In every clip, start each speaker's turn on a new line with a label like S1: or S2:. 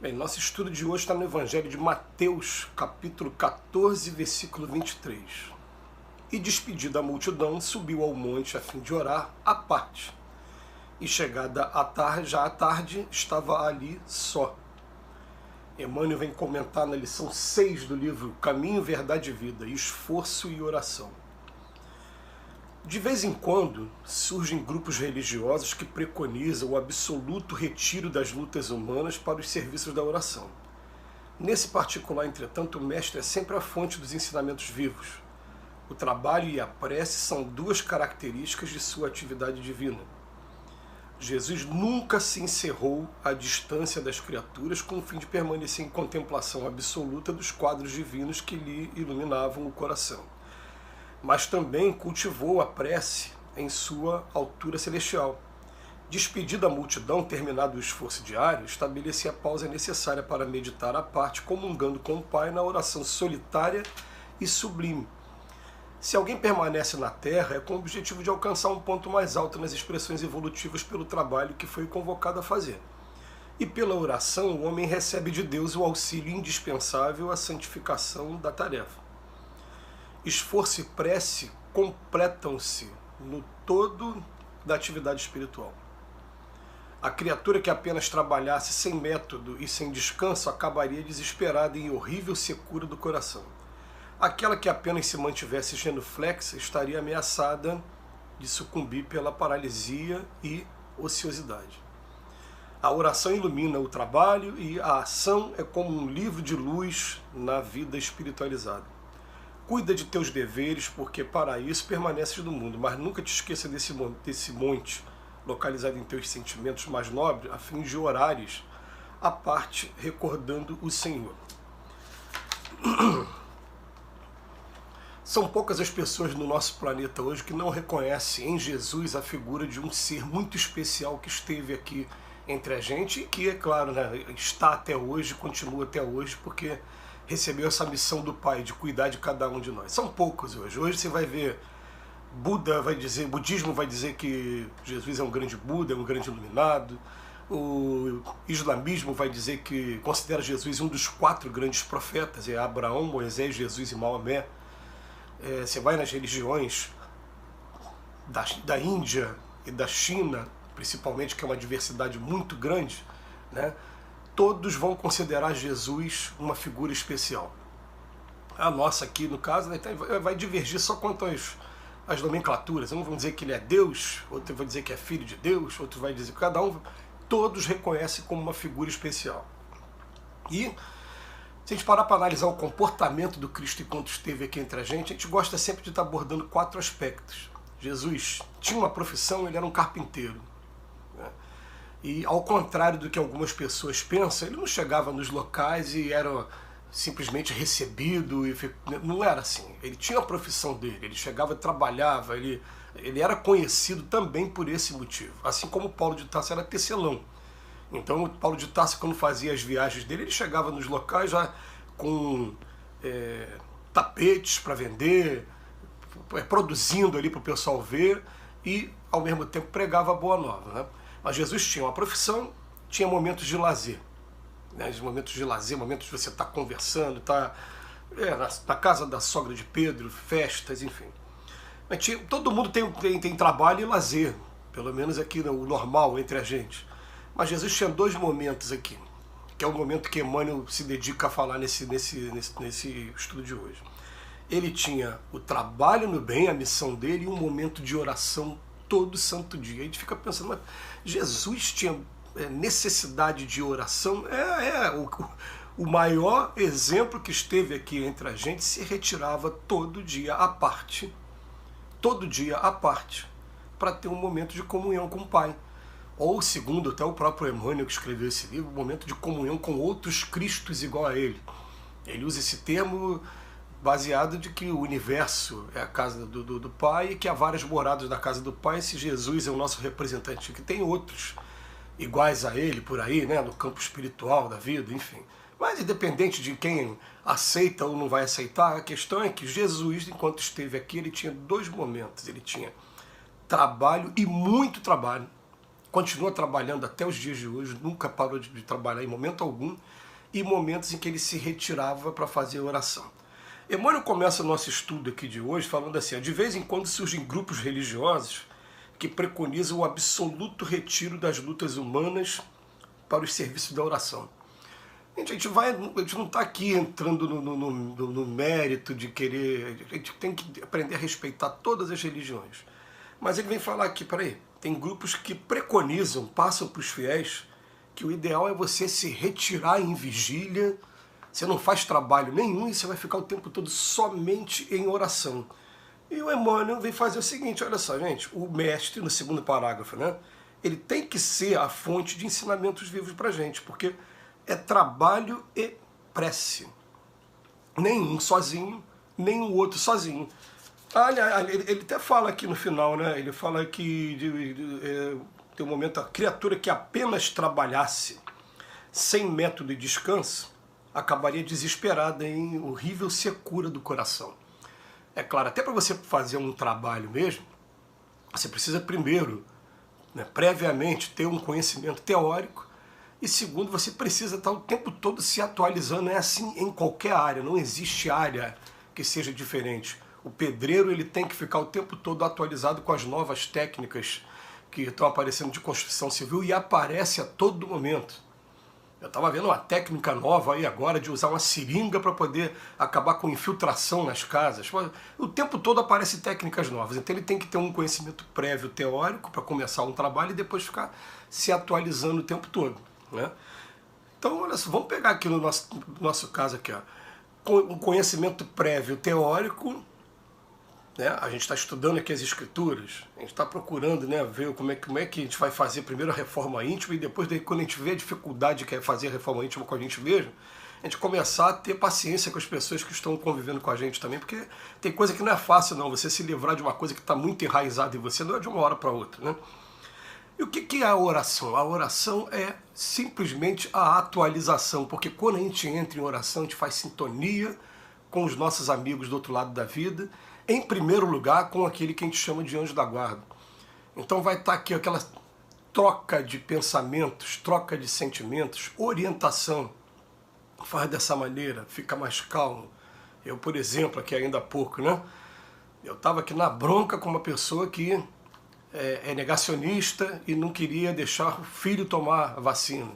S1: Bem, nosso estudo de hoje está no Evangelho de Mateus, capítulo 14, versículo 23. E despedida a multidão, subiu ao monte a fim de orar à parte. E chegada a tarde, já à tarde, estava ali só. Emmanuel vem comentar na lição 6 do livro Caminho, Verdade e Vida, Esforço e Oração. De vez em quando surgem grupos religiosos que preconizam o absoluto retiro das lutas humanas para os serviços da oração. Nesse particular, entretanto, o mestre é sempre a fonte dos ensinamentos vivos. O trabalho e a prece são duas características de sua atividade divina. Jesus nunca se encerrou à distância das criaturas com o fim de permanecer em contemplação absoluta dos quadros divinos que lhe iluminavam o coração, mas também cultivou a prece em sua altura celestial. Despedida a multidão, terminado o esforço diário, estabelecia a pausa necessária para meditar à parte, comungando com o Pai na oração solitária e sublime. Se alguém permanece na Terra, é com o objetivo de alcançar um ponto mais alto nas expressões evolutivas pelo trabalho que foi convocado a fazer. E pela oração, o homem recebe de Deus o auxílio indispensável à santificação da tarefa. Esforço e prece completam-se no todo da atividade espiritual. A criatura que apenas trabalhasse sem método e sem descanso acabaria desesperada em horrível secura do coração. Aquela que apenas se mantivesse genuflexa estaria ameaçada de sucumbir pela paralisia e ociosidade. A oração ilumina o trabalho e a ação é como um livro de luz na vida espiritualizada. Cuida de teus deveres, porque para isso permaneces no mundo, mas nunca te esqueça desse monte localizado em teus sentimentos mais nobres, a fim de orares à parte, recordando o Senhor. São poucas as pessoas no nosso planeta hoje que não reconhecem em Jesus a figura de um ser muito especial que esteve aqui entre a gente e que, é claro, né, está até hoje, continua até hoje, porque recebeu essa missão do Pai de cuidar de cada um de nós. São poucos hoje. Hoje você vai ver budismo vai dizer que Jesus é um grande Buda, é um grande iluminado. O islamismo vai dizer que considera Jesus um dos 4 grandes profetas, é Abraão, Moisés, Jesus e Maomé. Você vai nas religiões da Índia e da China, principalmente, que é uma diversidade muito grande, né? Todos vão considerar Jesus uma figura especial. A nossa aqui, no caso, vai divergir só quanto às nomenclaturas. Um vão dizer que ele é Deus, outro vai dizer que é filho de Deus, outro vai dizer que cada um, todos reconhecem como uma figura especial. E se a gente parar para analisar o comportamento do Cristo enquanto esteve aqui entre a gente gosta sempre de estar abordando 4 aspectos. Jesus tinha uma profissão, ele era um carpinteiro. E ao contrário do que algumas pessoas pensam, ele não chegava nos locais e era simplesmente recebido. Não era assim. Ele tinha a profissão dele, ele chegava e trabalhava, ele era conhecido também por esse motivo. Assim como Paulo de Tarso era tecelão. Então, o Paulo de Tarso, quando fazia as viagens dele, ele chegava nos locais já com tapetes para vender, produzindo ali para o pessoal ver e, ao mesmo tempo, pregava a boa nova, né? Mas Jesus tinha uma profissão, tinha momentos de lazer. Né? Momentos de lazer, momentos de você estar conversando, na casa da sogra de Pedro, festas, enfim. Mas todo mundo tem trabalho e lazer, pelo menos aqui o normal entre a gente. Mas Jesus tinha 2 momentos aqui, que é o momento que Emmanuel se dedica a falar nesse estudo de hoje. Ele tinha o trabalho no bem, a missão dele, e um momento de oração todo santo dia. A gente fica pensando, mas Jesus tinha necessidade de oração? O maior exemplo que esteve aqui entre a gente se retirava todo dia à parte, para ter um momento de comunhão com o Pai. Ou, segundo até o próprio Emmanuel, que escreveu esse livro, um momento de comunhão com outros Cristos igual a ele. Ele usa esse termo baseado de que o universo é a casa do Pai e que há várias moradas da casa do Pai. Esse Jesus é o nosso representante, que tem outros iguais a ele por aí, né, no campo espiritual da vida, enfim. Mas independente de quem aceita ou não vai aceitar, a questão é que Jesus, enquanto esteve aqui, ele tinha 2 momentos. Ele tinha trabalho e muito trabalho, continua trabalhando até os dias de hoje, nunca parou de trabalhar em momento algum, e momentos em que ele se retirava para fazer oração. Emmanuel começa o nosso estudo aqui de hoje falando assim: de vez em quando surgem grupos religiosos que preconizam o absoluto retiro das lutas humanas para os serviços da oração. A gente não está aqui entrando no mérito de querer, a gente tem que aprender a respeitar todas as religiões. Mas ele vem falar aqui, peraí, tem grupos que preconizam, passam para os fiéis, que o ideal é você se retirar em vigília, você não faz trabalho nenhum e você vai ficar o tempo todo somente em oração. E o Emmanuel vem fazer o seguinte, olha só, gente, o mestre, no segundo parágrafo, né, ele tem que ser a fonte de ensinamentos vivos para a gente, porque é trabalho e prece. Nem um sozinho, nem o outro sozinho. Ele até fala aqui no final, né, ele fala que tem um momento, a criatura que apenas trabalhasse sem método e descanso acabaria desesperada em horrível secura do coração. É claro, até para você fazer um trabalho mesmo, você precisa primeiro, né, previamente, ter um conhecimento teórico, e segundo, você precisa estar o tempo todo se atualizando. É assim em qualquer área, não existe área que seja diferente. O pedreiro ele tem que ficar o tempo todo atualizado com as novas técnicas que estão aparecendo de construção civil, e aparece a todo momento. Eu estava vendo uma técnica nova aí agora de usar uma seringa para poder acabar com infiltração nas casas. O tempo todo aparecem técnicas novas, então ele tem que ter um conhecimento prévio teórico para começar um trabalho e depois ficar se atualizando o tempo todo, né? Então, olha só, vamos pegar aqui no nosso caso aqui, ó, com um conhecimento prévio teórico, né? A gente está estudando aqui as escrituras, a gente está procurando, né, ver como é que a gente vai fazer primeiro a reforma íntima, e depois, quando a gente vê a dificuldade que é fazer a reforma íntima com a gente mesmo, a gente começar a ter paciência com as pessoas que estão convivendo com a gente também, porque tem coisa que não é fácil não, você se livrar de uma coisa que está muito enraizada em você, não é de uma hora para outra, né? E o que é a oração? A oração é simplesmente a atualização, porque quando a gente entra em oração, a gente faz sintonia com os nossos amigos do outro lado da vida, em primeiro lugar com aquele que a gente chama de anjo da guarda. Então vai estar aqui aquela troca de pensamentos, troca de sentimentos, orientação. Faz dessa maneira, fica mais calmo. Eu, por exemplo, aqui ainda há pouco, né? Eu estava aqui na bronca com uma pessoa que é negacionista e não queria deixar o filho tomar a vacina.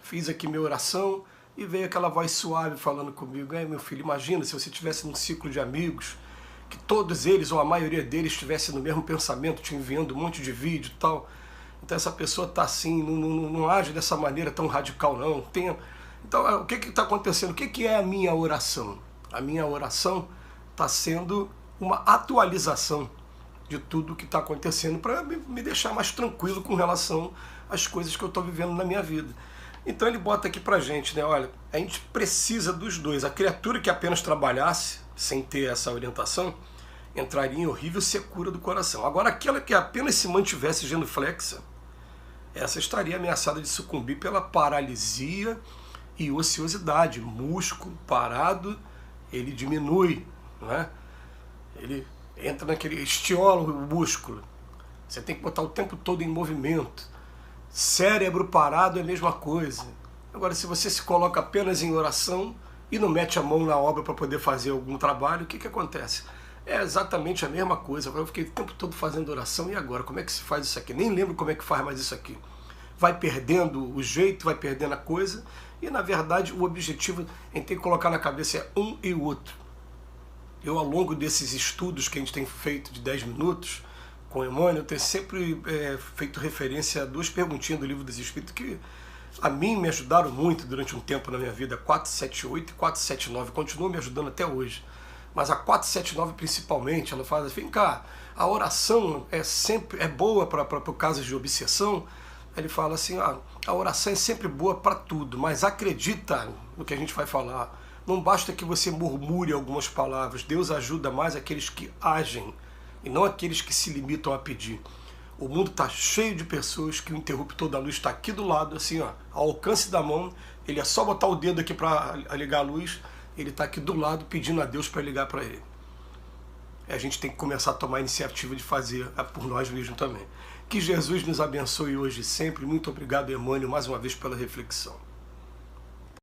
S1: Fiz aqui minha oração e veio aquela voz suave falando comigo: meu filho, imagina se você estivesse num ciclo de amigos, que todos eles, ou a maioria deles, estivessem no mesmo pensamento, te enviando um monte de vídeo e tal. Então essa pessoa está assim, não age dessa maneira tão radical não. Então o que está acontecendo? O que é a minha oração? A minha oração está sendo uma atualização de tudo que está acontecendo para me deixar mais tranquilo com relação às coisas que eu estou vivendo na minha vida. Então ele bota aqui pra gente, né? Olha, a gente precisa dos dois. A criatura que apenas trabalhasse, sem ter essa orientação, entraria em horrível secura do coração. Agora, aquela que apenas se mantivesse genuflexa, essa estaria ameaçada de sucumbir pela paralisia e ociosidade. Músculo parado, ele diminui, não é? Ele entra naquele, estiola o músculo. Você tem que botar o tempo todo em movimento. Cérebro parado é a mesma coisa. Agora, se você se coloca apenas em oração e não mete a mão na obra para poder fazer algum trabalho, o que acontece? É exatamente a mesma coisa. Agora eu fiquei o tempo todo fazendo oração, e agora? Como é que se faz isso aqui? Nem lembro como é que faz mais isso aqui. Vai perdendo o jeito, vai perdendo a coisa, e na verdade o objetivo a gente tem que colocar na cabeça é um e o outro. Eu, ao longo desses estudos que a gente tem feito de 10 minutos, com o Emmanuel, eu tenho sempre feito referência a duas perguntinhas do Livro dos Espíritos que a mim me ajudaram muito durante um tempo na minha vida, 478 e 479, continuam me ajudando até hoje. Mas a 479 principalmente, ela fala assim: vem cá, a oração é boa para casos de obsessão. Ele fala assim: a oração é sempre boa para tudo, mas acredita no que a gente vai falar. Não basta que você murmure algumas palavras, Deus ajuda mais aqueles que agem e não aqueles que se limitam a pedir. O mundo está cheio de pessoas que o interruptor da luz está aqui do lado, assim, ó, ao alcance da mão. Ele é só botar o dedo aqui para ligar a luz, ele está aqui do lado pedindo a Deus para ligar para ele. A gente tem que começar a tomar a iniciativa de fazer por nós mesmos também. O Que Jesus nos abençoe hoje e sempre. Muito obrigado, Emmanuel, mais uma vez pela reflexão.